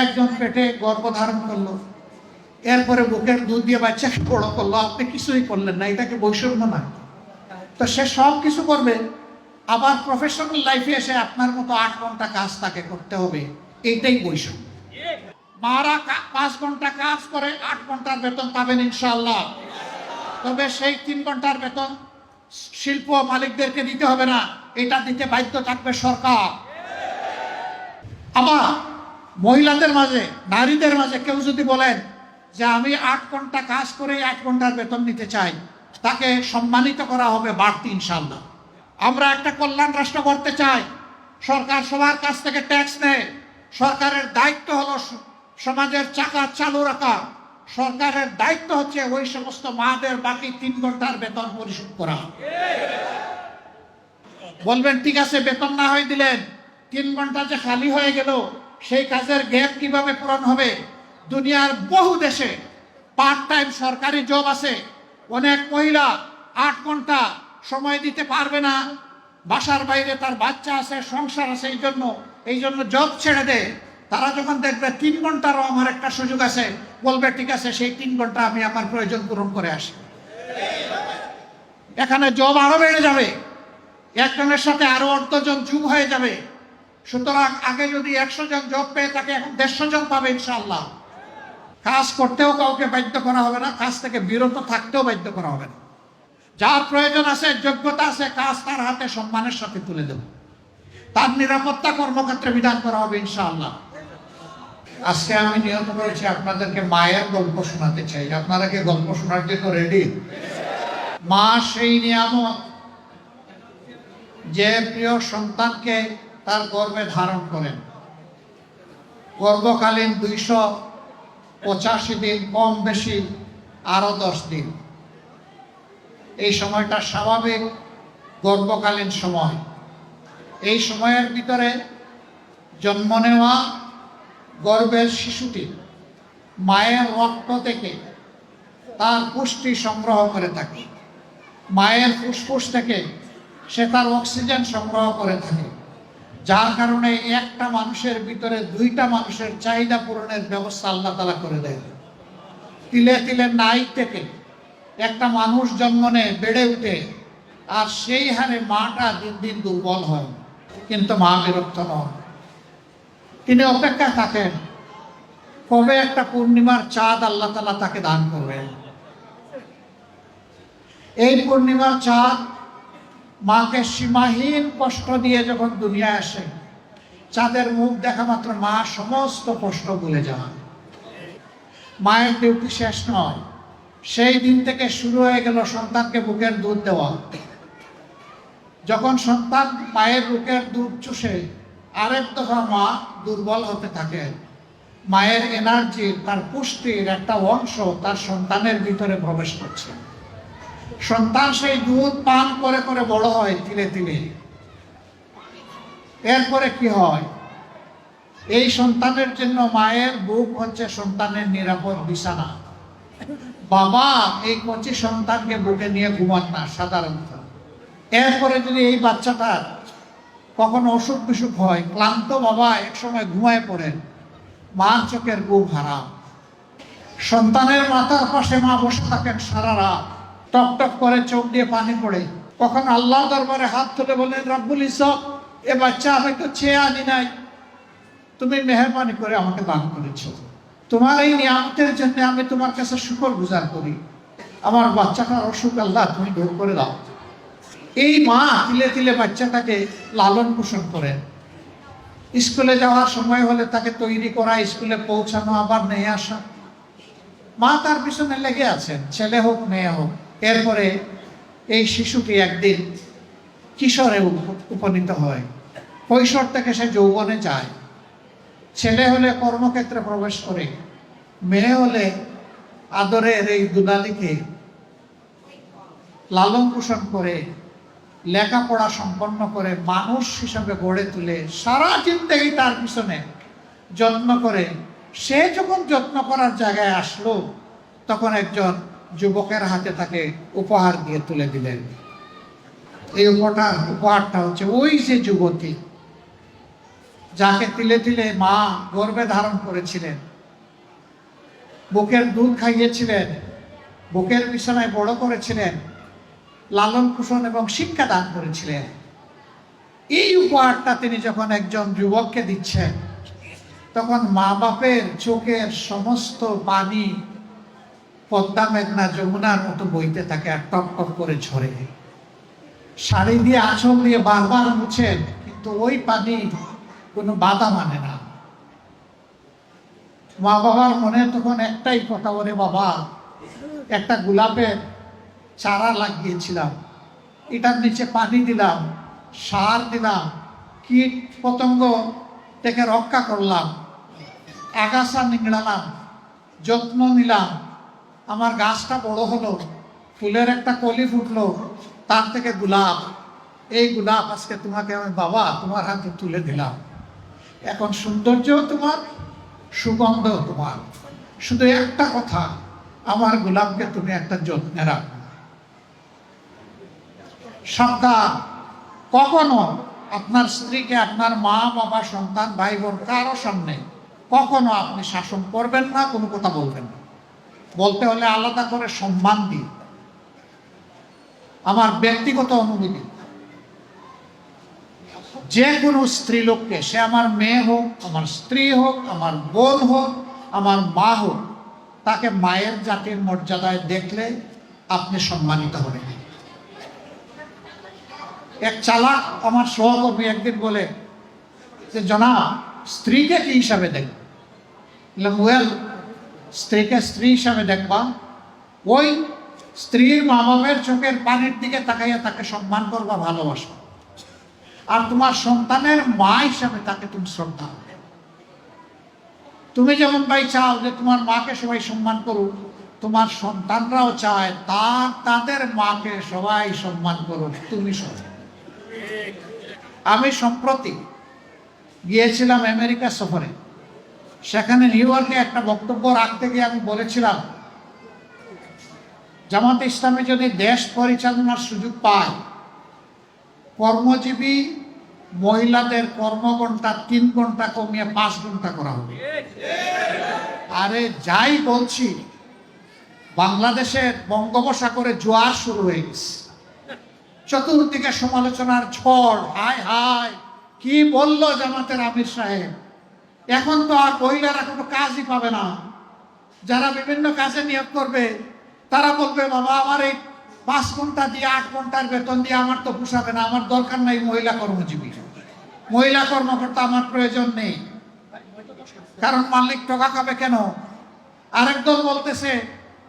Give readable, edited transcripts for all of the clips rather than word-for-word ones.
একজন পেটে গর্ভধারণ করলো, এরপরে বুকের দুধ দিয়ে বাচ্চাকে বড় করলো, আপনি কিছুই করলেন না, এটাকে বৈষম্য না? তো সে সব কিছু করবে, আবার প্রফেশনাল লাইফে এসে আপনার মতো 8 ঘন্টা কাজ তাকে করতে হবে, এইটাই বৈষম্য। মারা 5 ঘন্টা কাজ করে 8 ঘন্টার বেতন পাবেন ইনশাআল্লাহ, তবে সেই 3 ঘন্টার বেতন শিল্প মালিকদেরকে দিতে হবে না, এটা দিতে বাধ্য থাকবে সরকার। আবার মহিলাদের মাঝে, নারীদের মাঝে কেউ যদি বলেন যে আমি 8 ঘন্টা কাজ করে 8 ঘন্টার বেতন নিতে চাই, তাকে সম্মানিত করা হবে বাড়তি ইনশাআল্লাহ। আমরা একটা কল্যাণ রাষ্ট্র করতে চাই, সরকার সবার কাছ থেকে ট্যাক্স নেয়, সরকারের দায়িত্ব হলো সমাজের চাকা চালু রাখা, সরকারের দায়িত্ব হচ্ছে ওই সমস্ত মাদের বাকি 3 ঘন্টার বেতন পরিশোধ করা। বলবেন ঠিক আছে, বেতন না হয়ে দিলেন, 3 ঘন্টা যে খালি হয়ে গেল, সেই কাজের গ্যাপ কিভাবে পূরণ হবে? দুনিয়ার বহু দেশে পার্ট টাইম সরকারি জব আছে, অনেক মহিলা 8 ঘন্টা সময় দিতে পারবে না, বাসার বাইরে তার বাচ্চা আছে, সংসার আছে, এই জন্য জব ছেড়ে দেয়। তারা যখন দেখবে 3 ঘন্টারও আমার একটা সুযোগ আছে, বলবে ঠিক আছে, সেই 3 ঘন্টা আমি আমার প্রয়োজন পূরণ করে আসি। এখানে জব আরো বেড়ে যাবে, একজনের সাথে আরো 8 জন যুগ হয়ে যাবে। সুতরাং আগে যদি 100 জন জব পেয়ে থাকে, এখন 150 জন পাবে ইনশাআল্লাহ। কাজ করতেও কাউকে বাধ্য করা হবে না, কাজ থেকে বিরত থাকতেও বাধ্য করা হবে না। যার প্রয়োজন আছে, যোগ্যতা আছে, কাজ তার হাতে সম্মানের সাথে তুলে দেব, তার নিরাপত্তা কর্মক্ষেত্রে বিধান করা হবে ইনশাআল্লাহ। আজকে আমি নিয়ত করেছি আপনাদেরকে মায়ের গল্প শোনাতে চাই। আপনারা কি গল্প শোনার জন্য রেডি? মা সেই নিয়ামত যে প্রিয় সন্তানকে তার গর্ভে ধারণ করেন। গর্ভকালীন 285 দিন, কম বেশি আরো 10 দিন। এই সময়টা স্বাভাবিক গর্ভকালীন সময়। এই সময়ের ভিতরে জন্ম নেওয়া গর্ভের শিশুটি মায়ের রক্ত থেকে তার পুষ্টি সংগ্রহ করে থাকে, মায়ের ফুসফুস থেকে সে তার অক্সিজেন সংগ্রহ করে থাকে, যার কারণে একটা মানুষের ভিতরে 2টা মানুষের চাহিদা পূরণের ব্যবস্থা আল্লাহ তাআলা করে দেয়। তিলে তিলে নাই থেকে একটা মানুষ জন্ম নেয়, বেড়ে উঠে, আর সেই হারে মাটা দিন দিন দুর্বল হয়, কিন্তু মা বিরক্ত নন। তিনি অপেক্ষা থাকেন কবে একটা পূর্ণিমার চাঁদ আল্লাহ তাআলা তাকে দান করবেন। এই পূর্ণিমার চাঁদ মাকে সীমাহীন কষ্ট দিয়ে যখন দুনিয়ায় আসে, চাঁদের মুখ দেখা মাত্র মা সমস্ত কষ্ট ভুলে যান। মায়ের ডিউটি শেষ নয়, সেই দিন থেকে শুরু হয়ে গেল সন্তানকে বুকের দুধ দেওয়া। যখন সন্তান মায়ের বুকের দুধ চুষে, আরেক দফা মা দুর্বল হতে থাকে। মায়ের এনার্জি, তার পুষ্টির একটা অংশ তার সন্তানের ভিতরে প্রবেশ করছে। সন্তান সেই দুধ পান করে করে বড় হয় ধীরে ধীরে। এরপরে কি হয়? এই সন্তানের জন্য মায়ের বুক হচ্ছে সন্তানের নিরাপদ বিছানা। বাবা এই কচি সন্তানকে বুকে নিয়ে ঘুমান না সাধারণত। এরপরে যদি এই বাচ্চাটার কখনো অসুখ বিসুখ হয়, ক্লান্ত বাবা একসময় ঘুমায় পড়েন, মার চোখের ঘুম হারাম। সন্তানের মাথার পাশে মা বসে থাকেন সারা রাত, টক টক করে চোখ দিয়ে পানি পড়ে। কখন আল্লাহ দরবারে হাত তুলে বলেন, রব্বুল ইজ্জত, এ বাচ্চা হয়তো চেয়ে আনি নাই, তুমি মেহেরবানি করে আমাকে দান করেছ, তোমার এই নিয়ামতের জন্য আমি তোমার কাছে শুকর গুজার করি, আমার বাচ্চাটার অসুখ আল্লাহ তুমি দূর করে দাও। এই মা তিলে তিলে বাচ্চাটাকে লালন পোষণ করেন। স্কুলে যাওয়ার সময় হলে তাকে তৈরি করা, স্কুলে পৌঁছানো, আবার নিয়ে আসা, মা তার পিছনে লেগে আছেন, ছেলে হোক মেয়ে হোক। এরপরে এই শিশুটি একদিন কিশোরে উপনীত হয়, কৈশোর থেকে সে যৌবনে যায়। ছেলে হলে কর্মক্ষেত্রে প্রবেশ করে, মেয়ে হলে আদরের এই দুলালিকে লালন পোষণ করে, লেখাপড়া সম্পন্ন করে, মানুষ হিসাবে গড়ে তুলে, সারা জিন্দেগি তার পিছনে যত্ন করে। সে যখন যত্ন করার জায়গায় আসলো, তখন একজন যুবকের হাতে তাকে উপহার দিয়ে তুলে দিলেন। এই উপহারটা হচ্ছে ওই যে যুবতী যাকে তিলে তিলে মা গর্ভে ধারণ করেছিলেন, বুকের দুধ খাইয়েছিলেন, বুকের বিছানায় বড় করেছিলেন, লালন পোষণ এবং শিক্ষা দান করেছিলেন, এই উপহারটা তিনি যখন একজন যুবককে দিচ্ছেন, তখন মা বাপের চোখের সমস্ত পানি পদ্মা মেঘনা যমুনার মতো বইতে থাকে আর টপ টপ করে ঝরে। শাড়ি দিয়ে আঁচল দিয়ে বারবার মুছেন, কিন্তু ওই পানি কোনো বাধা মানে না। মা বাবার মনে তখন একটাই কথা, বলে বাবা একটা গোলাপের চারা লাগিয়েছিলাম, এটার নিচে পানি দিলাম, সার দিলাম, কীট পতঙ্গ থেকে রক্ষা করলাম, আগাছা নিংড়ালাম, যত্ন নিলাম, আমার গাছটা বড় হলো, ফুলের একটা কলি ফুটলো, তার থেকে গোলাপ, এই গোলাপ আজকে তোমাকে আমি বাবা তোমার হাতে তুলে দিলাম। এখন সৌন্দর্য তোমার, সুগন্ধ তোমার, শুধু একটা কথা, আমার গোলাপকে তুমি একটা যত্নে রাখো। সাবধান, কখনো আপনার স্ত্রীকে আপনার মা বাবা সন্তান ভাই বোন কারো সামনে কখনো আপনি শাসন করবেন না, কোনো কথা বলবেন না। বলতে হলে আলাদা করে সম্মান দিই। আমার ব্যক্তিগত অনুভূতি, যে কোনো স্ত্রী লোককে, সে আমার মেয়ে হোক, আমার স্ত্রী হোক, আমার বোন হোক, আমার মা হোক, তাকে মায়ের জাতির মর্যাদায় দেখলে আপনি সম্মানিত হবেন। এক চালাক আমার সহকর্মী একদিন বলে যে জনাব, স্ত্রীকে কি হিসাবে দেখব? ওয়েল, স্ত্রীকে স্ত্রী হিসাবে দেখবা, ওই স্ত্রীর মা বাবার চোখের পানির দিকে তাকাইয়া তাকে সম্মান করবা, ভালোবাসা। আর তোমার সন্তানের মা হিসাবে তাকে তুমি শ্রদ্ধা। তুমি যেমন ভাই চাও যে তোমার মাকে সবাই সম্মান করুক, তোমার সন্তানরাও চায় তাদের মাকে সবাই সম্মান করুক, তুমি সবাই। আমি সম্প্রতি গিয়েছিলাম আমেরিকা সফরে, সেখানে নিউ ইয়র্কে একটা বক্তব্য রাখতে গিয়ে আমি বলেছিলাম, জামাতে ইসলামী যদি দেশ পরিচালনার সুযোগ পায়, কর্মজীবী মহিলাদের কর্মঘণ্টা 3 ঘন্টা কমিয়ে 5 ঘন্টা করা হবে। আরে যাই বলছি, বাংলাদেশের বঙ্গোপসাগরে জোয়ার শুরু হয়ে গেছে, চতুর্দিকে সমালোচনার ঝড়। হায় হায়, কি বললো জামাতের আমির সাহেব, এখন তো আর মহিলারা কোনো কাজই পাবে না। যারা বিভিন্ন কাজে নিয়োগ করবে তারা বলবে বাবা আমার এই 5 ঘন্টা দিয়ে 8 ঘন্টার বেতন দিয়ে আমার তো পোষাবে না, আমার দরকার নাই মহিলা কর্মজীবী, মহিলা কর্মকর্তা আমার প্রয়োজন নেই, কারণ মালিক টাকা খাবে কেন। আরেক দল বলতেছে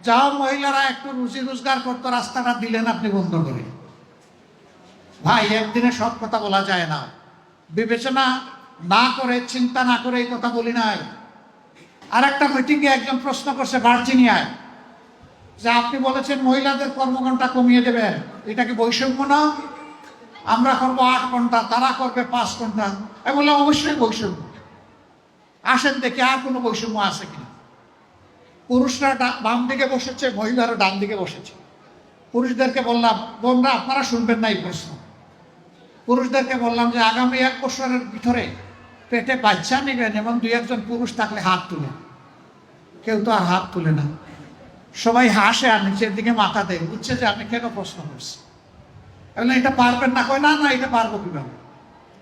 যাও মহিলারা একটু রুজি রোজগার করতো, রাস্তাটা দিলেন আপনি বন্ধ করে। ভাই, একদিনে সব কথা বলা যায় না, বিবেচনা না করে, চিন্তা না করে এই কথা বলি নাই। আর একটা মিটিংয়ে একজন প্রশ্ন করছে ভার্জিনিয়ায়, যে আপনি বলেছেন মহিলাদের কর্মঘণ্টা কমিয়ে দেবেন, এটা কি বৈষম্য না? আমরা করবো 8 ঘন্টা, তারা করবে 5 ঘন্টা। আমি বললাম অবশ্যই বৈষম্য। আসেন দেখি আর কোনো বৈষম্য আছে কিনা। পুরুষরা বাম দিকে বসেছে, মহিলারা ডান দিকে বসেছে। পুরুষদেরকে বললাম, বোনরা আপনারা শুনবেন না এই প্রশ্ন। পুরুষদেরকে বললাম যে আগামী 1 বছরের ভিতরে পেটে বাচ্চা নেবেন এবং 2-1 জন পুরুষ থাকলে হাত তুলে। কেউ তো আর হাত তুলে না, সবাই হাসে আর নিচের দিকে মাথা দেয়, বুঝছে যে আমি কেন প্রশ্ন করছি। আমি বললাম এটা পারবেন না? কয় না না, এটা পারবো কিভাবে।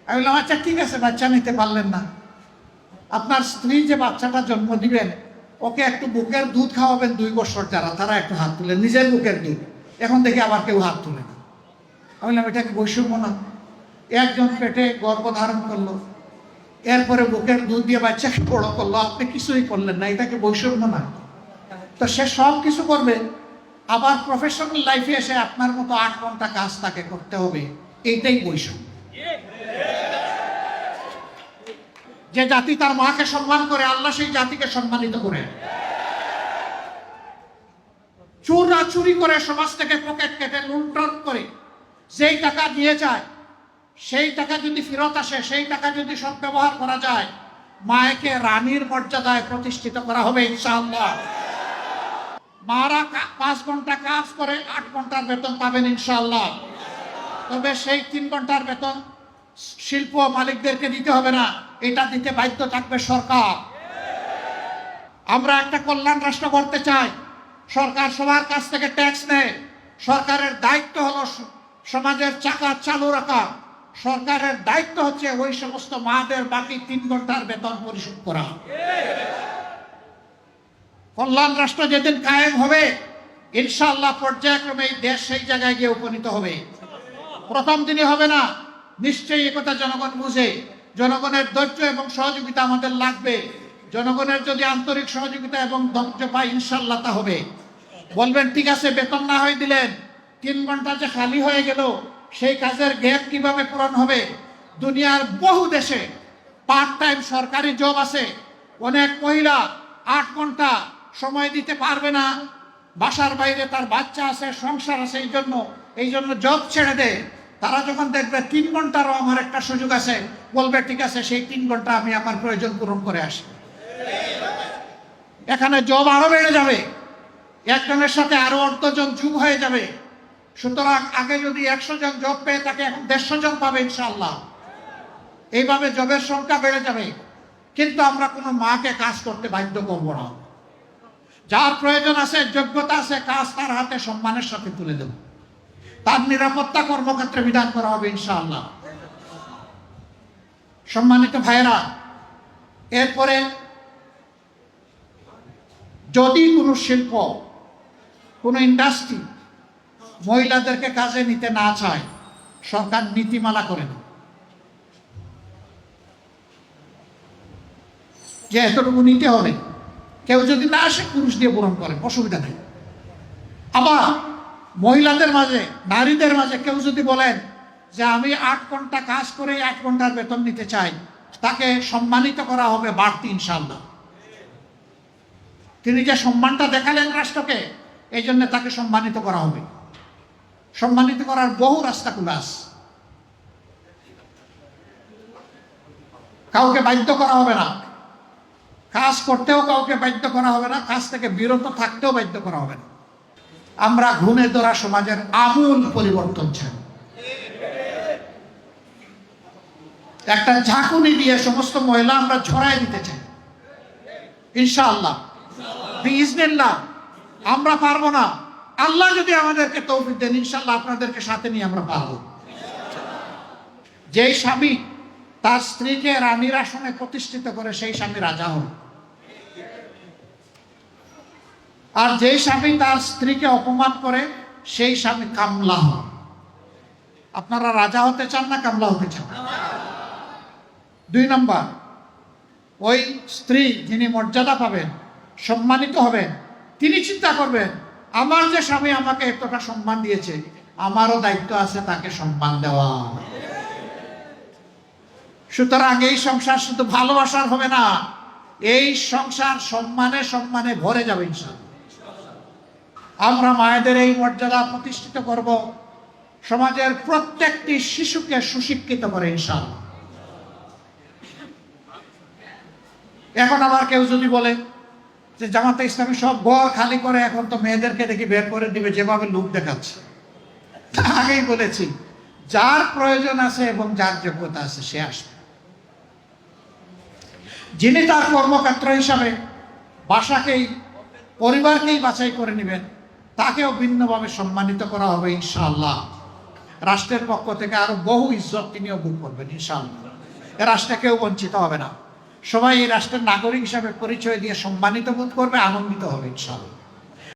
আমি বললাম আচ্ছা ঠিক আছে, বাচ্চা নিতে পারলেন না, আপনার স্ত্রী যে বাচ্চাটা জন্ম দিবেন ওকে একটু বুকের দুধ খাওয়াবেন 2 বছর, যারা তারা একটু হাত তুলে, নিজের বুকের দুধ। এখন দেখি আবার কেউ হাত তুলে না। আমি বললাম এটা কি বৈষম্য না? একজন পেটে গর্ভধারণ করলো, এরপরে বুকের দুধ দিয়ে বাচ্চাকে বড় করলো, আপনি কিছুই করলেন না, এটাকে বৈষম্য না? তো সে সব কিছু করবে, আবার প্রফেশনাল লাইফে এসে আপনার মতো 8 ঘন্টা কাজ তাকে করতে হবে, এইটাই বৈষম্য। যে জাতি তার মাকে সম্মান করে, আল্লাহ সেই জাতিকে সম্মানিত করে। চুরি করে সমাজ থেকে পকেট কেটে লুণ্ঠন করে যেই টাকা দিয়ে যায়, সেই টাকা যদি ফেরত আসে, সেই টাকা যদি সদ্ব্যবহার করা যায়, মায়েকে রানীর মর্যাদায় প্রতিষ্ঠিত করা হবে ইনশাআল্লাহ। মারা 5 ঘন্টা কাজ করে 8 ঘন্টার বেতন পাবেন ইনশাআল্লাহ। তবে সেই 3 ঘন্টার বেতন শিল্প মালিকদেরকে দিতে হবে না, এটা দিতে বাধ্য থাকবে সরকার। আমরা একটা কল্যাণ রাষ্ট্র করতে চাই। সরকার সবার কাছ থেকে ট্যাক্স নেয়। সরকারের দায়িত্ব হলো সমাজের চাকা চালু রাখা। সরকারের দায়িত্ব হচ্ছে ওই সমস্ত মাদের বাকি 3 ঘন্টার বেতন পরিশোধ করা। কল্যাণ রাষ্ট্র যেদিন কায়েম হবে, ইনশাআল্লাহ পর্যায়ক্রমে এই দেশ সেই জায়গায় গিয়ে উপনীত হবে। প্রথম দিনই হবে না, নিশ্চয়ই একথা জনগণ বুঝে। জনগণের ধৈর্য এবং সহযোগিতা আমাদের লাগবে। জনগণের যদি আন্তরিক সহযোগিতা এবং ধৈর্য পাই, ইনশাআল্লাহ তা হবে। বলবেন ঠিক আছে, বেতন না হয় দিলেন, 3 ঘন্টা যে খালি হয়ে গেল, সেই কাজের গ্যাপ কিভাবে পূরণ হবে? দুনিয়ার বহু দেশে পার্ট টাইম সরকারি জব আছে। অনেক মহিলা 8 ঘন্টা সময় দিতে পারবে না, বাসার বাইরে তার বাচ্চা আছে, সংসার আছে, এই জন্য জব ছেড়ে দেয়। তারা যখন দেখবে 3 ঘন্টারও আমার একটা সুযোগ আছে, বলবে ঠিক আছে, সেই 3 ঘন্টা আমি আমার প্রয়োজন পূরণ করে আসি। এখানে জব আরো বেড়ে যাবে, একজনের সাথে আরো 18 জন যোগ হয়ে যাবে। সুতরাং আগে যদি 100 জন জব পেয়ে থাকে, এখন 150 জন পাবে ইনশাআল্লাহ। এইভাবে জবের সংখ্যা বেড়ে যাবে। কিন্তু আমরা কোনো মাকে কাজ করতে বাধ্য করব না। যার প্রয়োজন আছে, যোগ্যতা আছে, কাজ তার হাতে সম্মানের সাথে তুলে দেব। তার নিরাপত্তা কর্মক্ষেত্রে বিধান করা হবে ইনশাআল্লাহ। সম্মানিত ভাইয়েরা, এরপরে যদি কোনো শিল্প, কোনো ইন্ডাস্ট্রি মহিলাদেরকে কাজে নিতে না চায়, সরকার নীতিমালা করে না যে এতটুকু নিতে হবে। কেউ যদি না আসে, পুরুষ দিয়ে পূরণ করে, অসুবিধা নেই। আবার মহিলাদের মাঝে, নারীদের মাঝে কেউ যদি বলেন যে আমি 8 ঘন্টা কাজ করে 8 ঘন্টার বেতন নিতে চাই, তাকে সম্মানিত করা হবে বাড়তি ইনশাআল্লাহ। তিনি যে সম্মানটা দেখালেন রাষ্ট্রকে, এই জন্য তাকে সম্মানিত করা হবে। সম্মানিত করার বহু রাস্তা খোলা আছে। কাউকে বাধ্য করা হবে না, কাজ করতেও কাউকে বাধ্য করা হবে না, কাজ থেকে বিরত থাকতেও বাধ্য করা হবে না। আমরা ঘুণে ধরা সমাজের আমূল পরিবর্তন চাই। একটা ঝাঁকুনি দিয়ে সমস্ত মহিলা আমরা ছড়াই দিতে চাই ইনশাআল্লাহ, বিইজনিল্লাহ। আমরা পারবো না, আল্লাহ যদি আমাদেরকে তৌফিক দেন, ইনশাআল্লাহ আপনাদেরকে সাথে নিয়ে আমরা পারবো। যেই স্বামী তার স্ত্রীকে রানীর আসনে প্রতিষ্ঠিত করে, সেই স্বামী রাজা হন। আর যেই স্বামী তার স্ত্রীকে অপমান করে, সেই স্বামী কামলা হন। আপনারা রাজা হতে চান না কামলা হতে চান? 2 নম্বর, ওই স্ত্রী যিনি মর্যাদা পাবেন, সম্মানিত হবেন, তিনি চিন্তা করবেন আমার যে স্বামী আমাকে এতটা সম্মান দিয়েছে, আমারও দায়িত্ব আছে তাকে সম্মান দেওয়া। সুতরাং এই সংসার শুধু ভালোবাসার হবে না, এই সংসার সম্মানে সম্মানে ভরে যাবে ইনশাআল্লাহ। আমরা মায়েদের এই মর্যাদা প্রতিষ্ঠিত করব, সমাজের প্রত্যেকটি শিশুকে সুশিক্ষিত করে ইনশাআল্লাহ। এখন আবার কেউ যদি বলে যে জামাতে ইসলামী সব ঘর খালি করে, এখন তো মেয়েদেরকে দেখি বের করে দিবে, যেভাবে লোক দেখাচ্ছে। আগেই বলেছি, যার প্রয়োজন আছে এবং যার যোগ্যতা আছে সে আসবে। যিনি তার কর্মক্ষেত্র হিসাবে বাসাকেই, পরিবারকেই বাছাই করে নেবেন, তাকেও ভিন্নভাবে সম্মানিত করা হবে ইনশাআল্লাহ। রাষ্ট্রের পক্ষ থেকে আরো বহু ইজ্জত তিনিও ভোগ করবেন ইনশাআল্লাহ। এ রাষ্ট্রে কেউ বঞ্চিত হবে না, সবাই এই রাষ্ট্রের নাগরিক হিসাবে পরিচয় দিয়ে সম্মানিত বোধ করবে, আনন্দিত হবে ইনশাআল্লাহ।